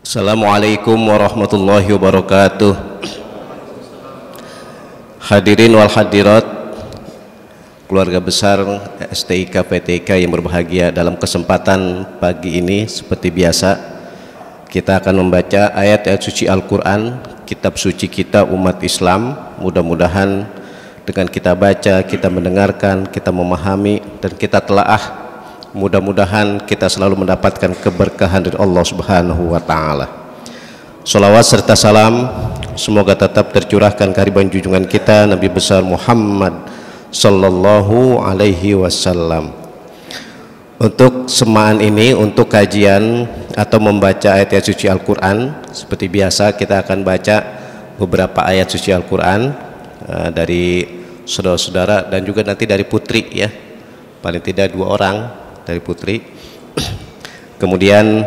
Assalamualaikum warahmatullahi wabarakatuh. Hadirin wal hadirat, keluarga besar STIK PTIK yang berbahagia, dalam kesempatan pagi ini seperti biasa kita akan membaca ayat-ayat suci Al-Quran, kitab suci kita umat Islam. Mudah-mudahan dengan kita baca, kita mendengarkan, kita memahami, dan kita telaah, mudah-mudahan kita selalu mendapatkan keberkahan dari Allah Subhanahu wa Ta'ala. Salawat serta salam semoga tetap tercurahkan kehadiran junjungan kita Nabi besar Muhammad sallallahu alaihi wasallam. Untuk semaan ini, untuk kajian atau membaca ayat-ayat suci Al-Quran, seperti biasa kita akan baca beberapa ayat suci Al-Quran dari saudara-saudara dan juga nanti dari putri, ya, paling tidak 2 orang dari putri. Kemudian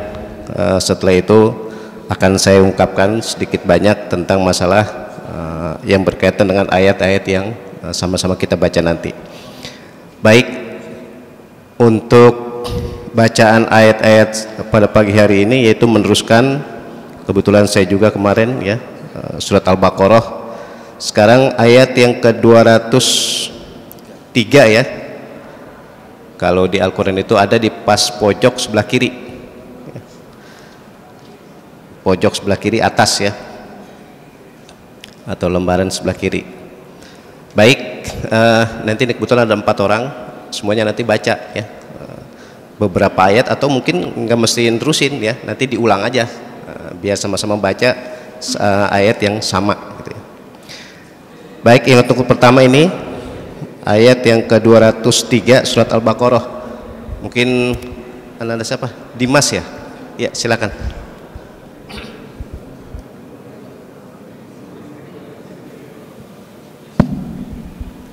setelah itu akan saya ungkapkan sedikit banyak tentang masalah yang berkaitan dengan ayat-ayat yang sama-sama kita baca nanti. Baik, untuk bacaan ayat-ayat pada pagi hari ini yaitu meneruskan, kebetulan saya juga kemarin, ya, surat Al-Baqarah. Sekarang ayat yang ke-203, ya. Kalau di Al-Quran itu ada di pas pojok sebelah kiri, pojok sebelah kiri atas, ya, atau lembaran sebelah kiri. Baik, nanti kebetulan ada 4 orang, semuanya nanti baca, ya, beberapa ayat, atau mungkin nggak mesti terusin, ya, nanti diulang aja, biar sama-sama baca ayat yang sama, gitu, ya. Baik, yang untuk pertama ini ayat yang ke-203 surat Al-Baqarah. Mungkin ada siapa? Dimas, ya? Ya, silakan.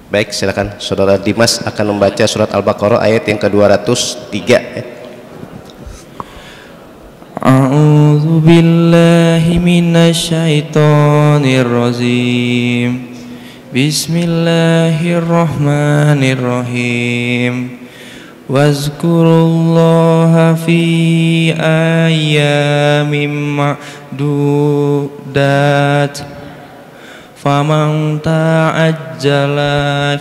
Baik, silakan. Saudara Dimas akan membaca surat Al-Baqarah ayat yang ke-203, ya. A'udzu billahi minasyaitonir rajim. Bismillahirrahmanirrahim. Wazkurullaha fi ayyamin ma'dudat. Faman ta'ajjala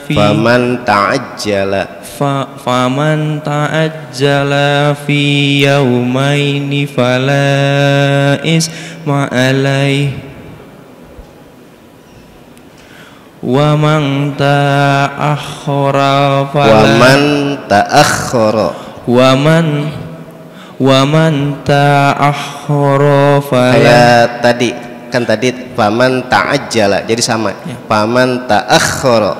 fi yawmaini fala isma alaihi wa man ta'akhkhara fala tadi kan faman ta'ajjala, jadi sama, ya. Faman ta'akhkhara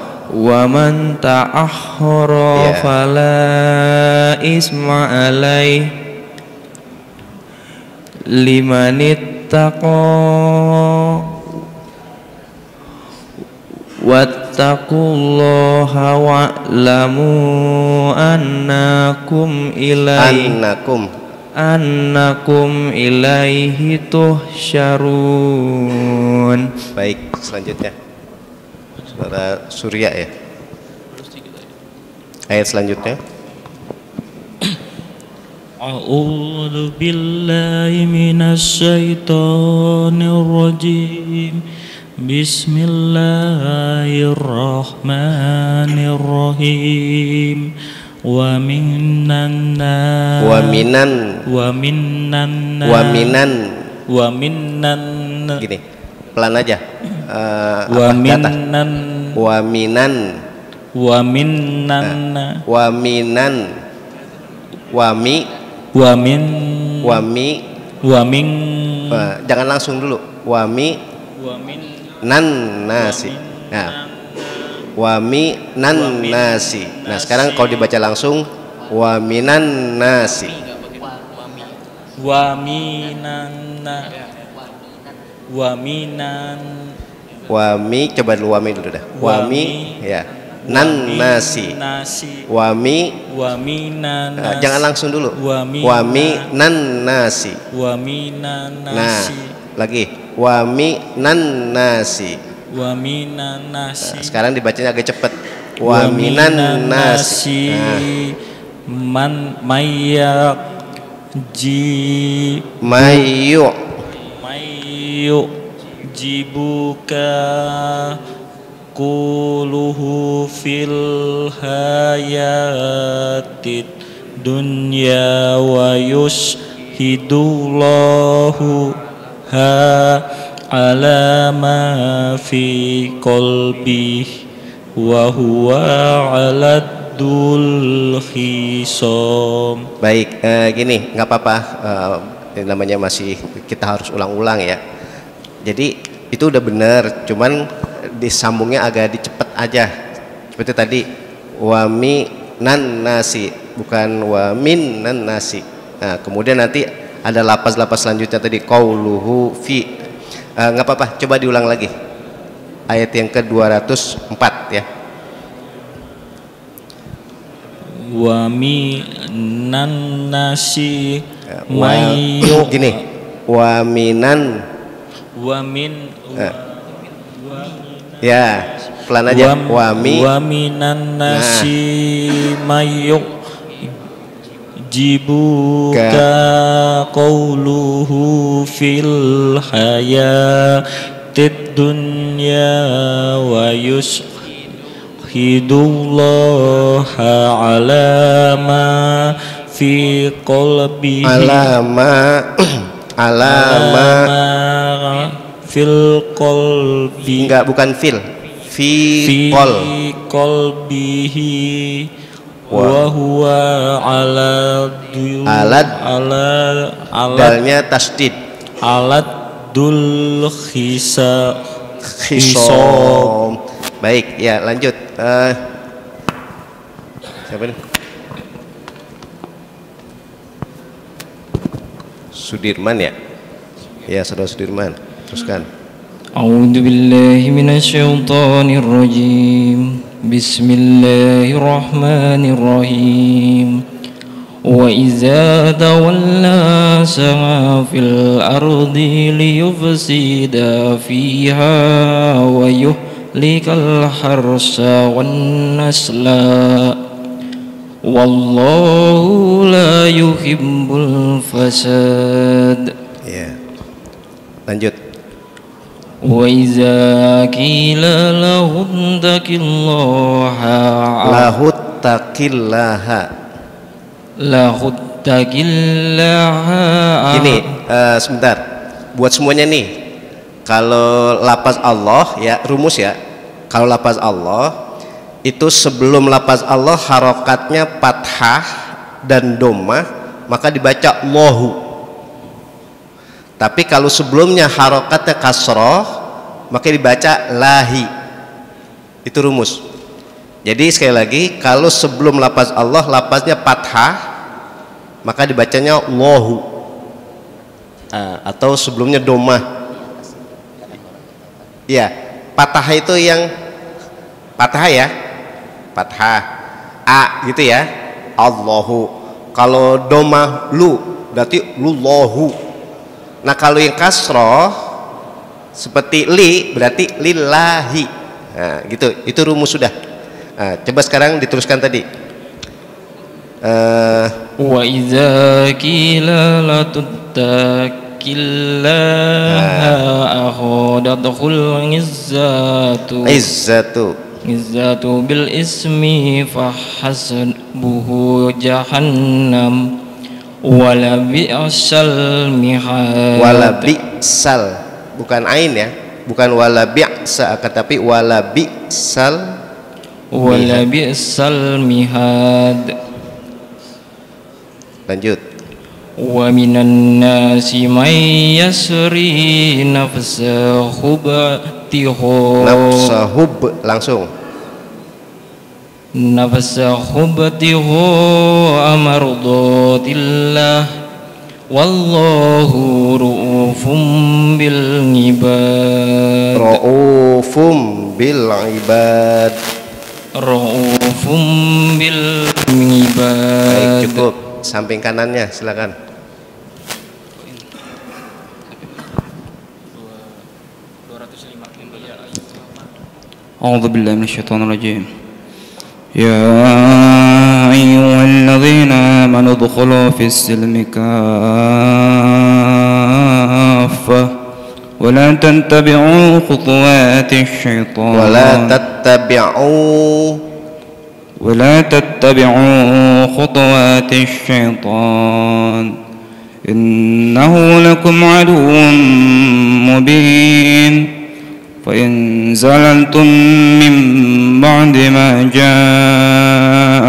ya. Fala isma alaihi limanittaqa wattaqullaha wa'lamu annakum ilaihi tuhsyarun. Baik, selanjutnya Saudara Surya, ya. Ayat selanjutnya. A'udzu billahi minasyaitonir rajim. Bismillahirrahmanirrahim. Wa minan gini, pelan aja. Jangan langsung dulu. Nasi. Nah, nasi. Nah, sekarang kalau dibaca langsung waminan nasi. Wami, coba dulu wami dulu dah. Wami, ya. Nasi. Jangan langsung dulu. Nasi. Nah, lagi. Nasi. Nah, sekarang dibacanya agak cepat. Waminan nasi. Man mayyak mayu yu'jibuka quluhu fil hayatid dunya wa yushhidullahu ala ma fi qalbihi wa huwa ala dul khisam. Baik, gini, nggak apa-apa, namanya masih kita harus ulang-ulang ya. Jadi itu udah bener, cuman disambungnya agak dicepet aja. Seperti tadi, wami nan nasi, bukan wamin nan nasi. Nah, kemudian nanti ada lapas-lapas selanjutnya tadi, qauluhu fi. Nggak apa-apa, coba diulang lagi. Ayat yang ke-204 ya. Wa minan nasi gini, wa minan ya, pelan aja. wa minan nasi mayyuk jibuka qawluhu fil hayatid dunya wa yushhidullaha ala ma fi qalbihi alama fil qalbi, enggak, bukan fil, fi qalbihi wa huwa ala dalnya tasdid, alat dul khisom. Baik ya, lanjut. Siapa nih? Sudirman ya? Ya, saudara Sudirman, teruskan. A'udzu billahi minasyaitonir rajim. Bismillahirrahmanirrahim. Wa idza tawalla sa'a fil ardi liyufsida fiha wa yuhlikal harsa wan nasla. Wallahu la yuhibbul fasad. Ya. Lanjut. Wa iza qila lahum taqillaha Gini, sebentar. Buat semuanya nih. Kalau lafaz Allah ya, rumus ya. Kalau lafaz Allah itu sebelum lafaz Allah harokatnya fathah dan dhammah, maka dibaca Allahu. Tapi kalau sebelumnya harokatnya kasroh, maka dibaca lahi. Itu rumus. Jadi sekali lagi, kalau sebelum lafaz Allah lafaznya fathah, maka dibacanya Allahu. Atau sebelumnya dhammah. Iya, fathah itu yang fathah ya. Fathah a gitu ya, Allahu. Kalau dhammah lu berarti lullahu. Nah kalau yang kasroh seperti li berarti lillahi. Nah gitu, itu rumus sudah. Nah, coba sekarang diteruskan tadi. Wa idza qila la tuttaqillaha akhadatul izzatu bil ismi fahasbuhu jahannam wala bi'sal mihad. Wala bi'sal, bukan ain ya, bukan wala bi'sa, tapi wala bi'sal mihad. Lanjut. Wa minan nasi may yasri nafsahub langsung nafsahubtihu amardatillah wallahu ru'ufum bil ibad. Ra'ufum bil ibad. Baik, cukup. Samping kanannya silakan. A'udzu billahi minasyaitonir rajim. Ya ayyuhalladzina amanu udkhulu fis silmi kaffah ولا تتبعوا خطوات الشيطان ولا تتبعوا خطوات الشيطان إنه لكم عدو مبين فإن زللتم من بعد ما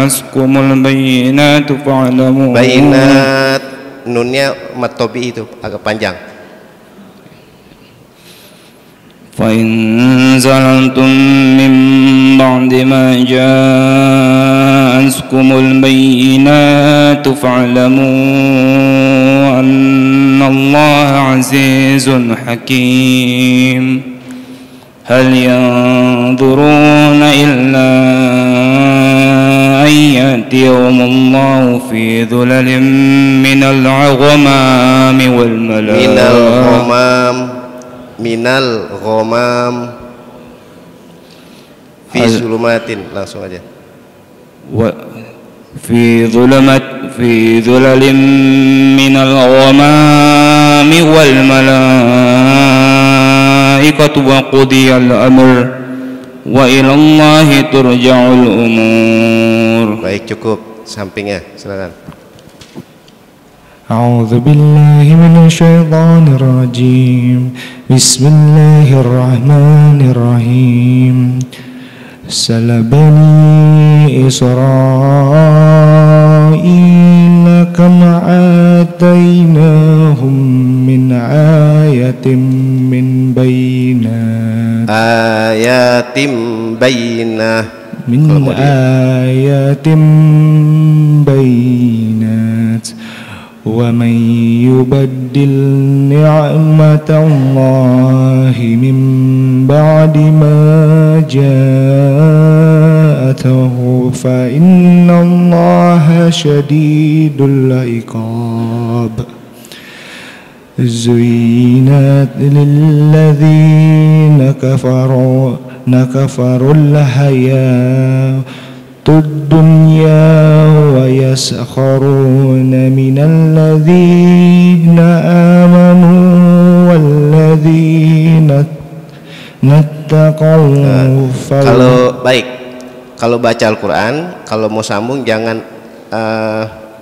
جاءتكم البينات فاعلموا Bayinat, nunnya matobi itu agak panjang. فإن زللتم من بعد ما جاءتكم البينات فاعلموا أن الله عزيز حكيم هل ينظرون إلا أن يأتيهم الله في ظلل من الغمام والملائكة minal ghamam fi zulumatin, langsung aja. في ظلل من الغمام والملائكة وقضي الأمر وإلى الله ترجع الأمور. Baik, cukup, sampingnya silakan. أعوذ بالله من الشيطان الرجيم بسم الله الرحمن الرحيم سل بني إسرائيل كم آتيناهم من آية من بينات ومن يبدل نعمة الله من بعد ما جاءته فإن الله شديد العقاب زينت للذين كفروا الحياة الدنيا ويسخرون من الذين آمنوا والذين اتقوا. Kalau baca Al-Quran, kalau mau sambung jangan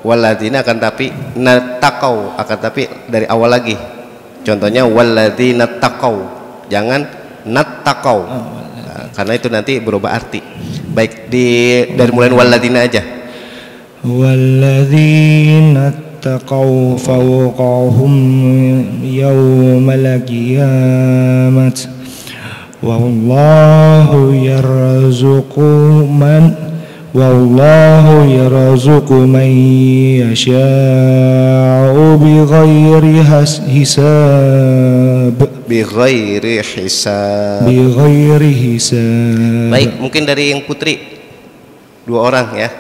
walladzina, akan tapi nattaqau, akan tapi dari awal lagi. Contohnya walladzina taqau, jangan nattaqau, karena itu nanti berubah arti. Baik, dari mulai walladzina aja. Walladzina taqaw fawqahum yawmal qiyamah wallahu yarzuqu man yasha'u bighairi hisab. Bighairi hisab. Baik, mungkin dari yang putri 2 orang ya.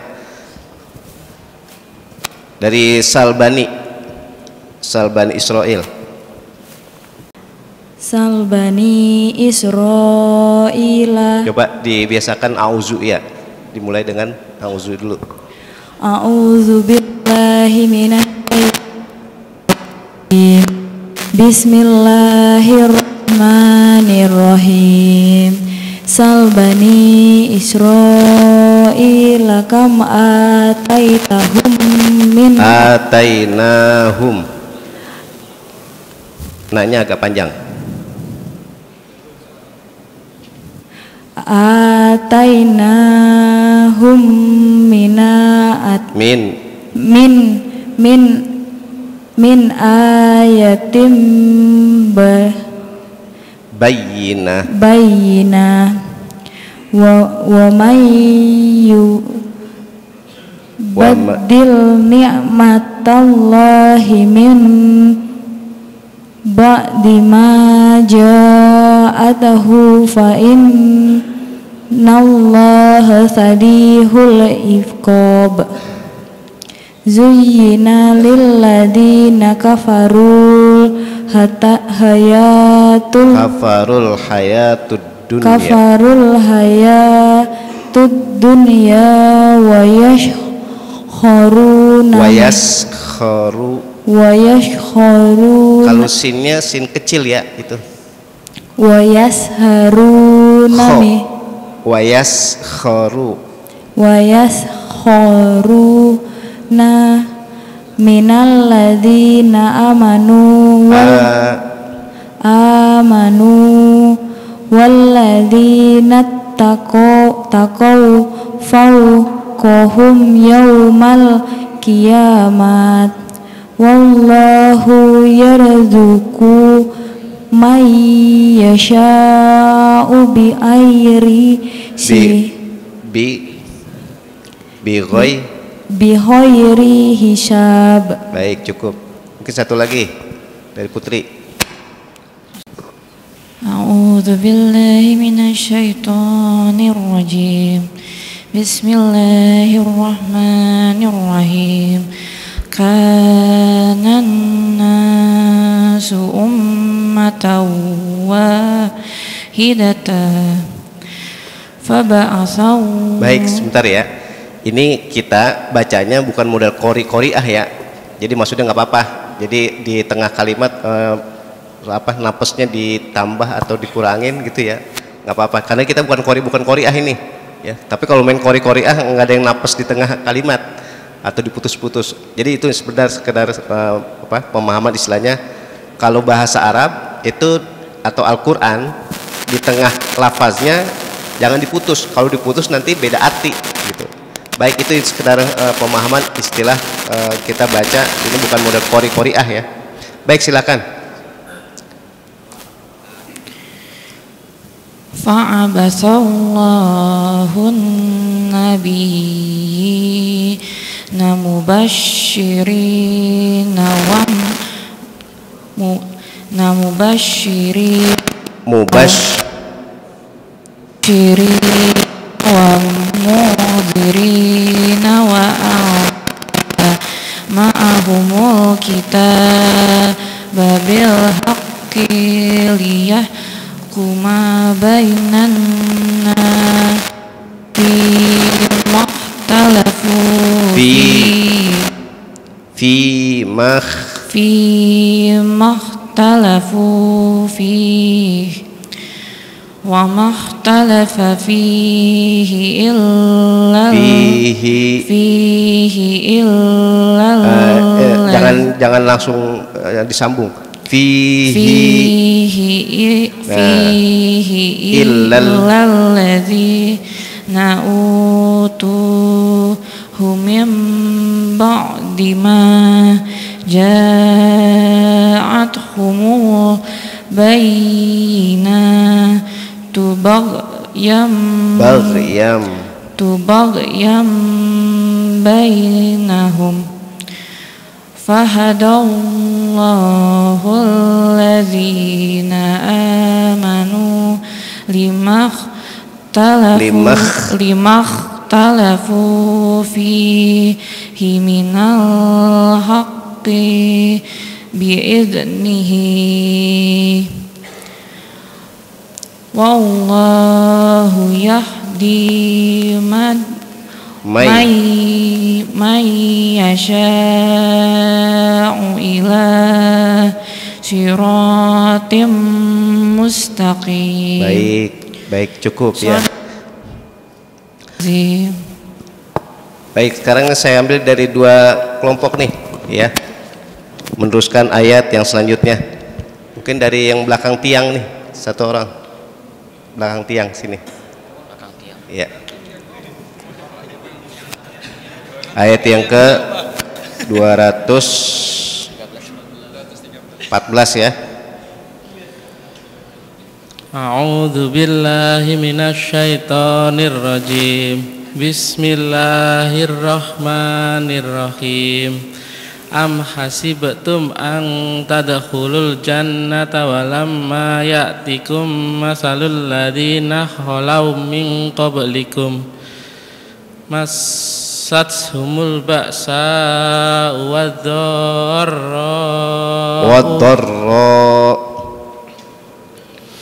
Dari Salbani Israel. Salbani Israila. Coba dibiasakan auzu ya. Dimulai dengan auzu dulu. A'udzu billahi minasyaitonir. Bismillahirrahmanirrahim. Salbani Israila kam atainahum. Nanya agak panjang. Atainahum min ayatim bayyinah wa may yubaddil ni'matallahi min ba'di ma ja'atahu fa innallaha sadihul iqab. Zuyyina lilladina kafarul hayatud dunya wa yashkharu. Kalau sinnya sin kecil ya itu. wa yasharuna wa yaskharu wa yaskharuna minal ladzina amanu walladzina taqaw fawqahum yaumal kiamat wallahu yarzuqu may yasha'u bi ghairi hisab. Baik, cukup. Mungkin satu lagi dari Putri. A'udzu billahi minasy syaithanir rajim. Bismillahirrahmanirrahim. Kanan nasu ummatan wahidatan faba'atsaw. Baik, sebentar ya. Ini kita bacanya bukan model qori-qoriah ya. Jadi maksudnya nggak apa-apa. Jadi di tengah kalimat napasnya ditambah atau dikurangin gitu ya, nggak apa-apa. Karena kita bukan qori'ah ini. Ya, tapi kalau main qori-qoriah nggak ada yang napas di tengah kalimat atau diputus-putus. Jadi itu sekedar pemahaman istilahnya. Kalau bahasa Arab itu atau Al-Quran di tengah lafaznya jangan diputus. Kalau diputus nanti beda arti gitu. Baik, itu sekedar pemahaman istilah kita baca. Ini bukan model qori-qoriah ya. Baik, silakan. Fa'abasallahun nabiyina mubashirina wa mudhirina wa ma'ahumul kitaba bil haqqi liyahkuma bainan nasi makhtalafu fi makhtalafu fihi wa makhtalafa fihi illa jangan langsung disambung fihi illalladzina utuhu min ba'di ma ja'atuhumul bayyinatu baghyan bainahum fahadallahu alladzina amanu limakhtalafu fihi minal haqqi bi'idnihi wallahu yahdi man yasha'u ila siratim mustaqim. Baik, cukup ya. Baik, sekarang saya ambil dari dua kelompok nih ya, meneruskan ayat yang selanjutnya. Mungkin dari yang belakang tiang nih, satu orang belakang tiang sini. Belakang tiang. Ya. Ayat yang ke 214 ya. A'udzu billahi minasy syaithanir rajim. Bismillahirrahmanirrahim. Am hasibtum an tadkhulul jannata walamma ya'tikum masalul ladzina khalau min qablikum massatuhumul ba'sa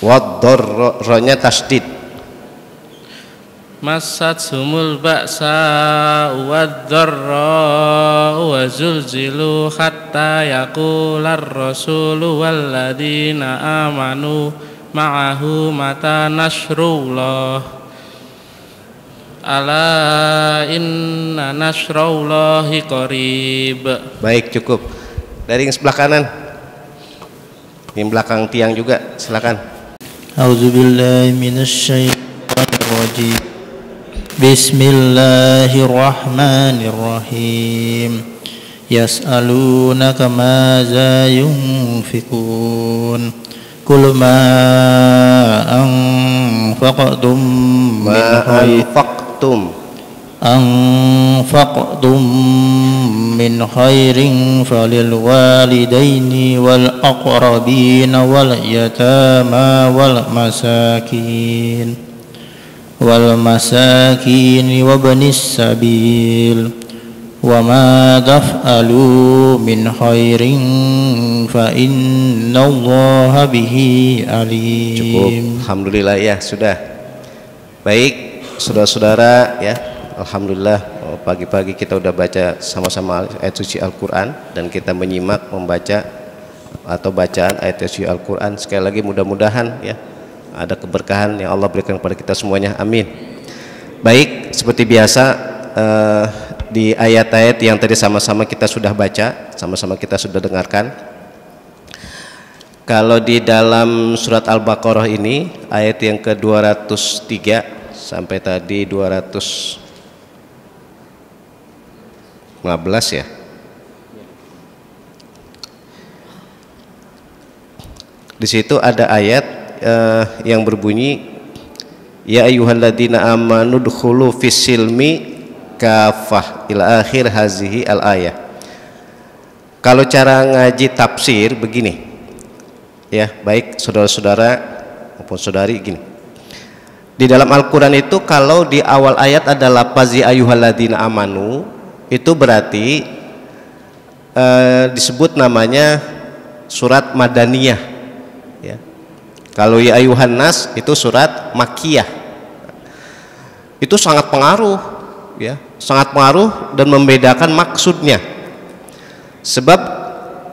wadh-dharra tasdid. Massatuhumul ba'sa wadh-dharra wa zulzilu hatta yaqular rasulu walladzina amanu ma'ahu mata nasrullah ala inna nasrullahi qarib. Baik, cukup. Dari yang sebelah kanan, yang belakang tiang juga, silakan. A'udzubillahi minasyaitonirrajim. Bismillahirrahmanirrahim. Yas'alunaka madza yunfikun. Qul ma anfaqtum min khairin falil walidaini wal aqrabin wal yatama wal masakin wa banis sabil wa ma taf'alu min khairin fa innallaha bihi alim. Cukup, alhamdulillah ya, sudah. Baik, saudara-saudara ya, alhamdulillah pagi-pagi kita udah baca sama-sama ayat suci Al-Quran dan kita menyimak membaca atau bacaan ayat suci Al-Quran. Sekali lagi mudah-mudahan ya ada keberkahan yang Allah berikan kepada kita semuanya, amin. Baik, seperti biasa di ayat-ayat yang tadi sama-sama kita sudah baca, sama-sama kita sudah dengarkan. Kalau di dalam surat Al-Baqarah ini ayat yang ke-203 sampai tadi 215 ya. Di situ ada ayat yang berbunyi ya ayyuhalladzina amanu dkhulu fis-silmi kafah ila akhir hazihi al-ayah. Kalau cara ngaji tafsir begini ya, baik saudara-saudara maupun saudari, gini. Di dalam Al-Quran itu kalau di awal ayat ada lafaz ya ayyuhalladzina amanu, itu berarti disebut namanya surat Madaniyah ya. Kalau ya ayyuhan nas itu surat Makkiyah. Itu sangat pengaruh ya, sangat pengaruh dan membedakan maksudnya. Sebab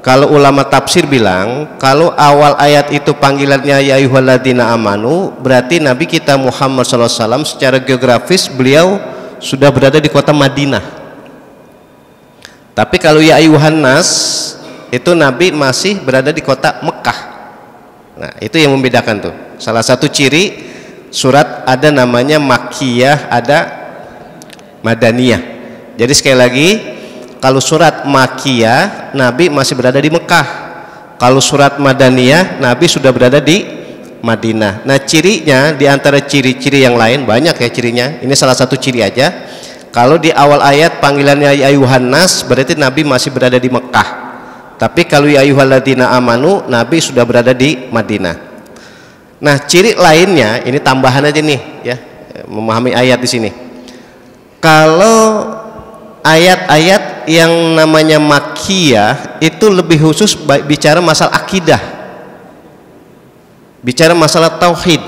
kalau ulama tafsir bilang kalau awal ayat itu panggilannya ya ayyuhalladzina amanu, berarti Nabi kita Muhammad SAW secara geografis beliau sudah berada di kota Madinah. Tapi kalau ya ayyuhan nas itu Nabi masih berada di kota Mekah. Nah, itu yang membedakan tuh. Salah satu ciri surat ada namanya Makkiyah, ada Madaniyah. Jadi sekali lagi, kalau surat Makkiyah Nabi masih berada di Mekah. Kalau surat Madaniyah Nabi sudah berada di Madinah. Nah, cirinya di antara ciri-ciri yang lain banyak ya cirinya. Ini salah satu ciri aja. Kalau di awal ayat panggilannya ya ayyuhan nas berarti Nabi masih berada di Mekah. Tapi kalau ya ayyuhalladzina amanu Nabi sudah berada di Madinah. Nah, ciri lainnya ini tambahan aja nih ya, memahami ayat di sini. Kalau ayat-ayat yang namanya Makkiyah itu lebih khusus bicara masalah akidah, bicara masalah tauhid.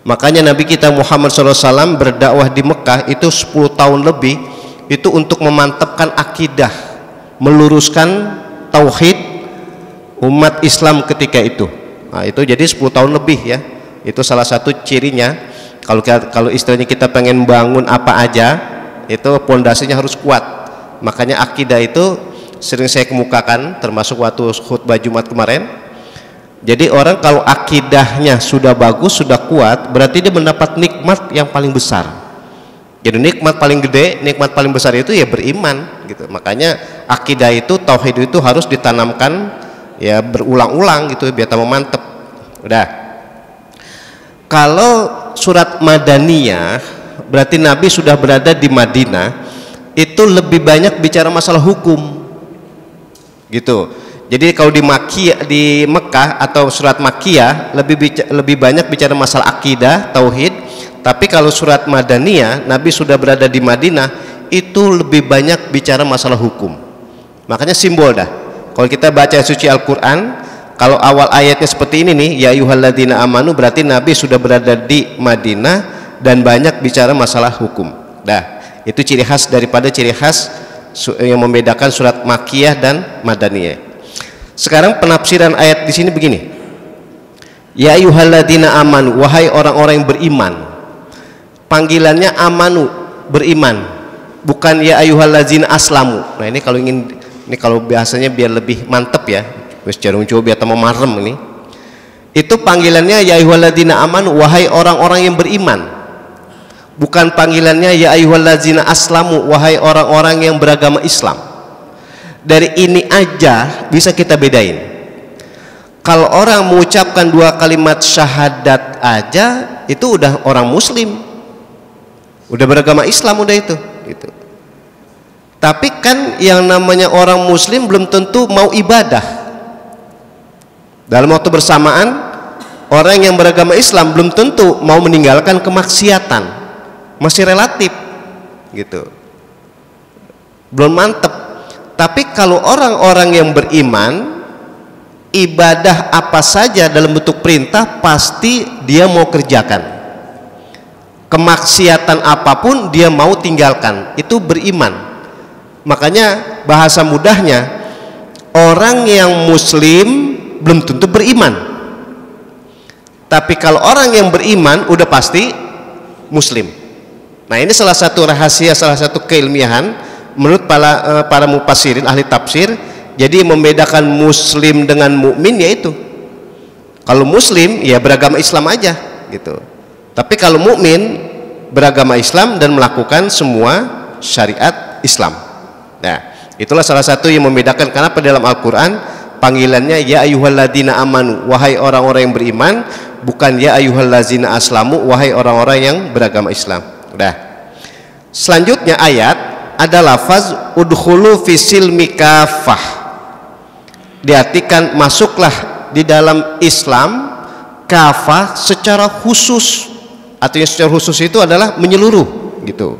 Makanya Nabi kita Muhammad SAW berdakwah di Mekah itu 10 tahun lebih, itu untuk memantapkan akidah, meluruskan tauhid umat Islam ketika itu. Nah, itu jadi 10 tahun lebih ya. Itu salah satu cirinya. Kalau istilahnya kita pengen bangun apa aja, itu pondasinya harus kuat. Makanya akidah itu sering saya kemukakan, termasuk waktu khutbah Jumat kemarin. Jadi orang kalau akidahnya sudah bagus, sudah kuat, berarti dia mendapat nikmat yang paling besar. Jadi nikmat paling gede, nikmat paling besar itu ya beriman gitu. Makanya akidah itu, tauhid itu harus ditanamkan ya berulang-ulang gitu biar tambah mantep. Udah. Kalau surat Madaniyah berarti Nabi sudah berada di Madinah, itu lebih banyak bicara masalah hukum gitu. Jadi kalau di Mekah atau surat Makkiyah lebih banyak bicara masalah akidah, tauhid. Tapi kalau surat Madaniyah Nabi sudah berada di Madinah, itu lebih banyak bicara masalah hukum. Makanya simbol dah. Kalau kita baca suci Al-Quran, kalau awal ayatnya seperti ini nih, ya ayyuhalladzina amanu, berarti Nabi sudah berada di Madinah dan banyak bicara masalah hukum. Dah, itu ciri khas daripada ciri khas yang membedakan surat Makkiyah dan Madaniyah. Sekarang penafsiran ayat di sini begini. Ya ayyuhalladzina amanu, wahai orang-orang yang beriman. Panggilannya amanu, beriman, bukan ya ayyuhalladzina aslamu. Nah ini kalau biasanya biar lebih mantep ya, wis jarung coba biar tambah marem ini. Itu panggilannya ya ayyuhalladzina amanu, wahai orang-orang yang beriman. Bukan panggilannya ya ayyuhalladzina aslamu, wahai orang-orang yang beragama Islam. Dari ini aja bisa kita bedain. Kalau orang mengucapkan 2 kalimat syahadat aja, itu udah orang muslim, udah beragama Islam, udah itu gitu. Tapi kan yang namanya orang muslim belum tentu mau ibadah. Dalam waktu bersamaan, orang yang beragama Islam belum tentu mau meninggalkan kemaksiatan, masih relatif gitu, belum mantep. Tapi kalau orang-orang yang beriman, ibadah apa saja dalam bentuk perintah pasti dia mau kerjakan, kemaksiatan apapun dia mau tinggalkan, itu beriman. Makanya bahasa mudahnya, orang yang muslim belum tentu beriman, tapi kalau orang yang beriman udah pasti muslim. Nah ini salah satu rahasia, salah satu keilmiahan menurut para mufassirin, ahli tafsir. Jadi membedakan muslim dengan mukmin yaitu, kalau muslim ya beragama Islam aja gitu, tapi kalau mukmin beragama Islam dan melakukan semua syariat Islam. Nah itulah salah satu yang membedakan. Kenapa dalam Al-Quran panggilannya ya ayyuhalladzina amanu, wahai orang-orang yang beriman, bukan ya ayyuhalladzina aslamu, wahai orang-orang yang beragama Islam. Udah. Selanjutnya ayat ada lafaz udkhulu fisilmi kafah, diartikan masuklah di dalam Islam kafah secara khusus. Artinya secara khusus itu adalah menyeluruh gitu.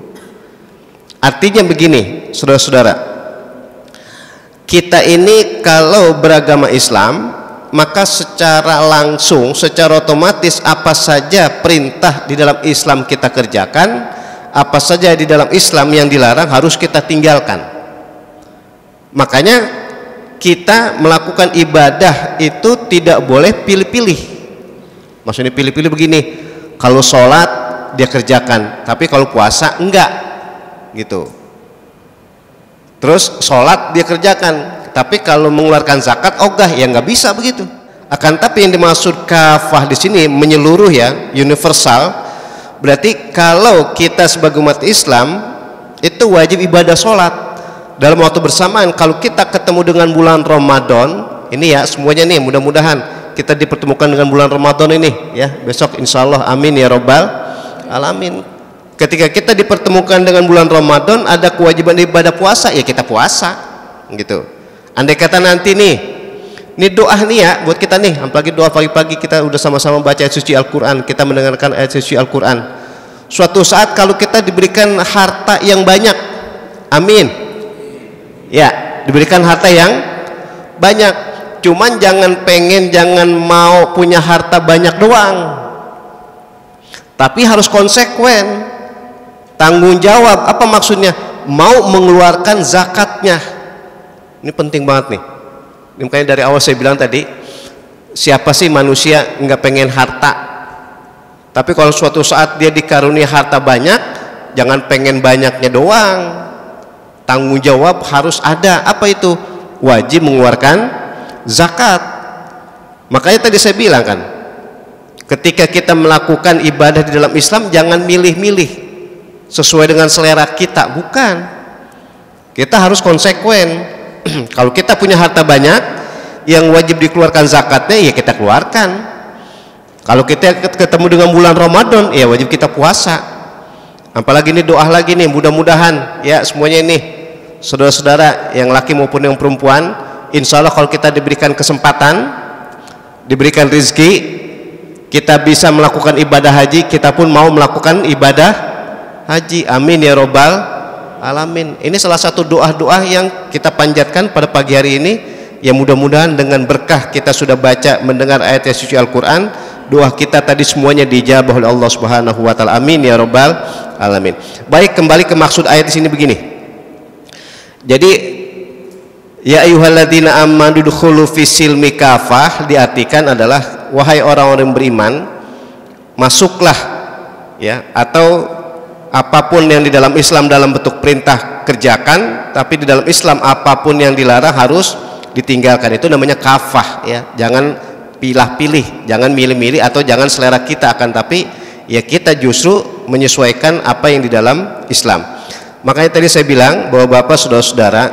Artinya begini saudara-saudara, kita ini kalau beragama Islam maka secara langsung, secara otomatis apa saja perintah di dalam Islam kita kerjakan, apa saja di dalam Islam yang dilarang harus kita tinggalkan. Makanya kita melakukan ibadah itu tidak boleh pilih-pilih. Maksudnya pilih-pilih begini, kalau sholat dia kerjakan, tapi kalau puasa enggak gitu. Terus sholat dia kerjakan, tapi kalau mengeluarkan zakat ogah, ya nggak bisa begitu. Akan tapi yang dimaksud kafah di sini menyeluruh ya, universal. Berarti kalau kita sebagai umat Islam itu wajib ibadah sholat dalam waktu bersamaan. Kalau kita ketemu dengan bulan Ramadan ini ya, semuanya nih mudah-mudahan kita dipertemukan dengan bulan Ramadan ini ya, besok insya Allah, amin ya robbal alamin. Ketika kita dipertemukan dengan bulan Ramadan ada kewajiban ibadah puasa, ya kita puasa gitu. Andai kata nanti nih doa nih ya buat kita nih, apalagi doa pagi-pagi kita udah sama-sama baca ayat suci Al-Quran, kita mendengarkan ayat suci Al-Quran. Suatu saat kalau kita diberikan harta yang banyak, amin ya, diberikan harta yang banyak, cuman jangan mau punya harta banyak doang, tapi harus konsekuen, tanggung jawab. Apa maksudnya? Mau mengeluarkan zakatnya. Ini penting banget nih. Ini makanya dari awal saya bilang tadi, siapa sih manusia nggak pengen harta? Tapi kalau suatu saat dia dikaruniai harta banyak, jangan pengen banyaknya doang, tanggung jawab harus ada. Apa itu? Wajib mengeluarkan zakat. Makanya tadi saya bilang kan, ketika kita melakukan ibadah di dalam Islam jangan milih-milih sesuai dengan selera kita, bukan. Kita harus konsekuen. Kalau kita punya harta banyak yang wajib dikeluarkan zakatnya, ya kita keluarkan. Kalau kita ketemu dengan bulan Ramadan, ya wajib kita puasa. Apalagi ini doa lagi nih, mudah-mudahan ya semuanya ini saudara-saudara yang laki maupun yang perempuan, insya Allah kalau kita diberikan kesempatan, diberikan rezeki, kita bisa melakukan ibadah haji, kita pun mau melakukan ibadah haji, amin ya robbal alamin. Ini salah satu doa-doa yang kita panjatkan pada pagi hari ini, yang mudah-mudahan dengan berkah kita sudah baca mendengar ayat suci Al-Quran, doa kita tadi semuanya dijabah oleh Allah Subhanahu wa taala, amin ya robbal alamin. Baik, kembali ke maksud ayat di sini begini. Jadi ya ayyuhalladzina amanu dukhulu fisilmi kafah diartikan adalah wahai orang-orang beriman, masuklah ya, atau apapun yang di dalam Islam dalam bentuk perintah kerjakan, tapi di dalam Islam apapun yang dilarang harus ditinggalkan. Itu namanya kafah ya. Jangan pilih-pilih, jangan milih-milih, atau jangan selera kita, akan tapi ya kita justru menyesuaikan apa yang di dalam Islam. Makanya tadi saya bilang bahwa Bapak saudara-saudara,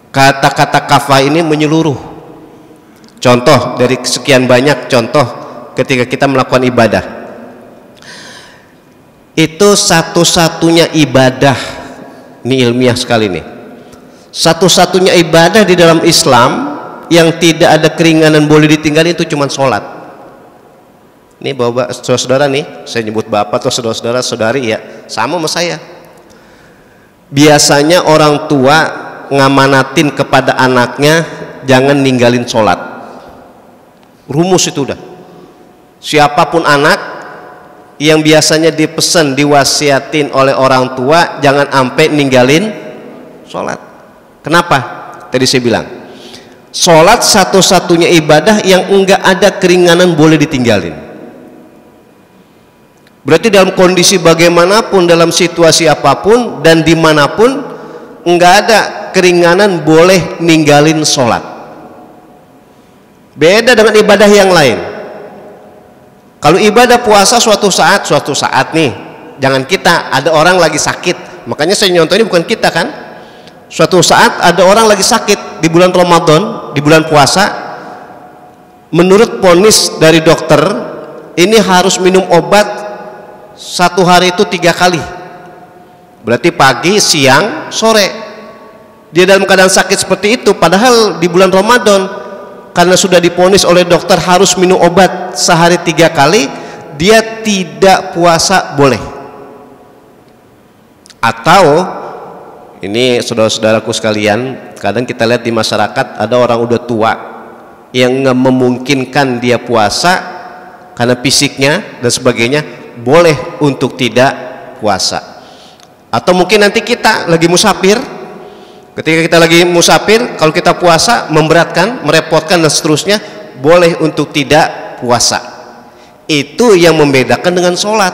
kata-kata kafah ini menyeluruh. Contoh dari sekian banyak contoh ketika kita melakukan ibadah, itu satu-satunya ibadah, ini ilmiah sekali nih, satu-satunya ibadah di dalam Islam yang tidak ada keringanan boleh ditinggalin itu cuma sholat. Ini bapak saudara-saudara nih, saya nyebut bapak atau saudara-saudara saudari ya, sama saya. Biasanya orang tua ngamanatin kepada anaknya jangan ninggalin sholat. Rumus itu udah. Siapapun anak yang biasanya dipesan, diwasiatin oleh orang tua jangan sampai ninggalin sholat. Kenapa? Tadi saya bilang, sholat satu-satunya ibadah yang enggak ada keringanan boleh ditinggalin. Berarti dalam kondisi bagaimanapun, dalam situasi apapun dan dimanapun, enggak ada keringanan boleh ninggalin sholat. Beda dengan ibadah yang lain. Kalau ibadah puasa suatu saat nih, jangan kita, ada orang lagi sakit, makanya saya nyontoh ini bukan kita kan. Suatu saat ada orang lagi sakit di bulan Ramadan, di bulan puasa, menurut vonis dari dokter ini harus minum obat satu hari itu 3 kali, berarti pagi, siang, sore. Dia dalam keadaan sakit seperti itu, padahal di bulan Ramadan karena sudah divonis oleh dokter harus minum obat sehari 3 kali, dia tidak puasa boleh. Atau ini saudara-saudaraku sekalian, kadang kita lihat di masyarakat ada orang udah tua yang nggak memungkinkan dia puasa karena fisiknya dan sebagainya, boleh untuk tidak puasa. Atau mungkin nanti kita lagi musafir, ketika kita lagi musafir, kalau kita puasa memberatkan, merepotkan dan seterusnya, boleh untuk tidak puasa. Itu yang membedakan dengan sholat.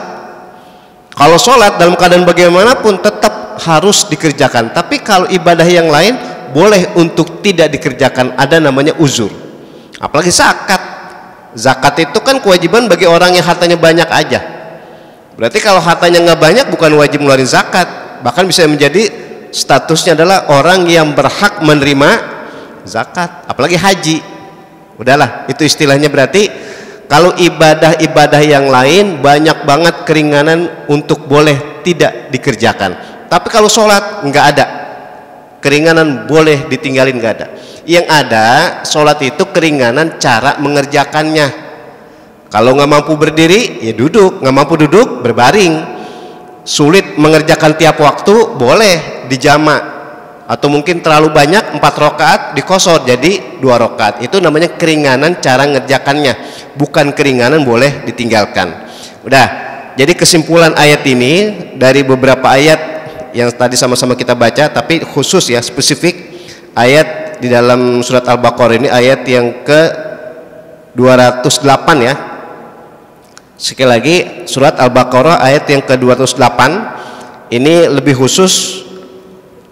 Kalau sholat dalam keadaan bagaimanapun tetap harus dikerjakan, tapi kalau ibadah yang lain boleh untuk tidak dikerjakan, ada namanya uzur. Apalagi zakat. Zakat itu kan kewajiban bagi orang yang hartanya banyak aja. Berarti kalau hartanya nggak banyak bukan wajib ngeluarin zakat, bahkan bisa menjadi statusnya adalah orang yang berhak menerima zakat. Apalagi haji, udahlah itu istilahnya. Berarti kalau ibadah-ibadah yang lain banyak banget keringanan untuk boleh tidak dikerjakan, tapi kalau sholat nggak ada keringanan boleh ditinggalin, nggak ada. Yang ada sholat itu keringanan cara mengerjakannya. Kalau nggak mampu berdiri ya duduk, nggak mampu duduk berbaring. Sulit mengerjakan tiap waktu boleh dijamak, atau mungkin terlalu banyak 4 rakaat dikosor jadi 2 rakaat. Itu namanya keringanan cara ngerjakannya, bukan keringanan boleh ditinggalkan. Udah, jadi kesimpulan ayat ini dari beberapa ayat yang tadi sama-sama kita baca, tapi khusus ya spesifik ayat di dalam surat Al-Baqarah ini, ayat yang ke 208 ya. Sekali lagi, surat Al-Baqarah ayat yang ke-208 ini lebih khusus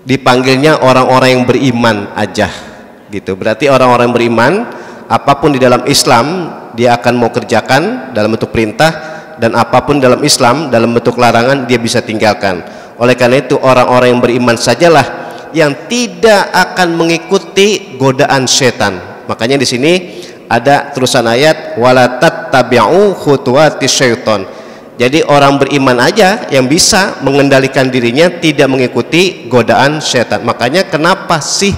dipanggilnya orang-orang yang beriman aja gitu. Berarti orang-orang yang beriman, apapun di dalam Islam dia akan mau kerjakan dalam bentuk perintah, dan apapun dalam Islam dalam bentuk larangan dia bisa tinggalkan. Oleh karena itu orang-orang yang beriman sajalah yang tidak akan mengikuti godaan setan. Makanya di sini ada terusan ayat, wala tattabi'u khutuwatis syaiton. Jadi orang beriman aja yang bisa mengendalikan dirinya tidak mengikuti godaan setan. Makanya kenapa sih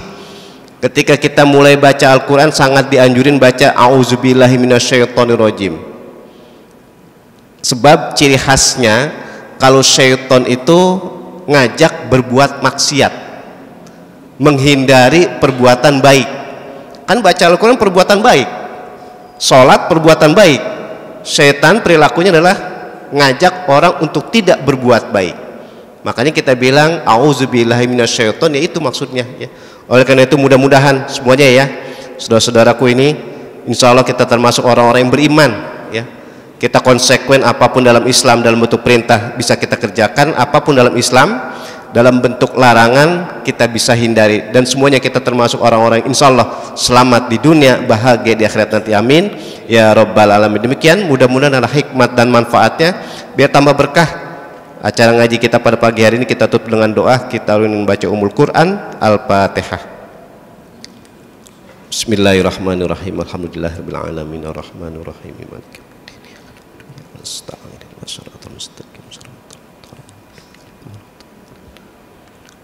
ketika kita mulai baca Al-Quran sangat dianjurin baca a'udzubillahi minasyaitonirrajim. Sebab ciri khasnya kalau syaiton itu ngajak berbuat maksiat, menghindari perbuatan baik. Kan baca Al-Quran perbuatan baik, sholat perbuatan baik. Setan perilakunya adalah ngajak orang untuk tidak berbuat baik. Makanya kita bilang auzubillahi minasyaiton, ya itu maksudnya ya. Oleh karena itu mudah-mudahan semuanya ya saudara-saudaraku ini insya Allah kita termasuk orang-orang yang beriman ya. Kita konsekuen apapun dalam Islam dalam bentuk perintah bisa kita kerjakan, apapun dalam Islam dalam bentuk larangan kita bisa hindari, dan semuanya kita termasuk orang-orang insya Allah selamat di dunia, bahagia di akhirat nanti, amin ya rabbal alamin. Demikian, mudah-mudahan ada hikmat dan manfaatnya biar tambah berkah acara ngaji kita pada pagi hari ini. Kita tutup dengan doa, kita ulun membaca Ummul Quran, Al-Fatihah. Bismillahirrahmanirrahim. Alhamdulillahirabbil alamin arrahmanir rahim maliki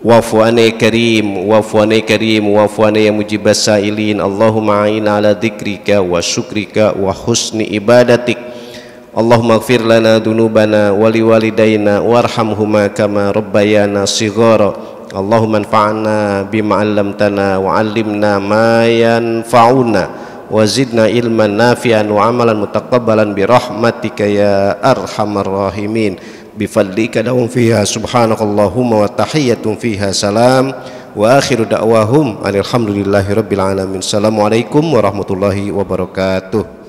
Wa'fu'ani karim, wa'fu'ani karim, wa'fu'ani ya mujibas sa'ilin. Allahumma a'ina ala dzikrika wa syukrika wa husni ibadatik. Allahumma gfir lana dunubana wa liwalidayna warhamhuma kama rabbayana shighara. Allahumma anfa'na bima 'allamtana wa 'allimna ma yanfa'una wa zidna ilman nafi'an wa amalan mutaqabbalan bi rahmatika ya arhamar rahimin. Bifadlika da'um fiha subhanakallahumma wa tahiyyatun fiha salam wa akhiru da'wahum alhamdulillahi rabbil alamin. Assalamualaikum warahmatullahi wabarakatuh.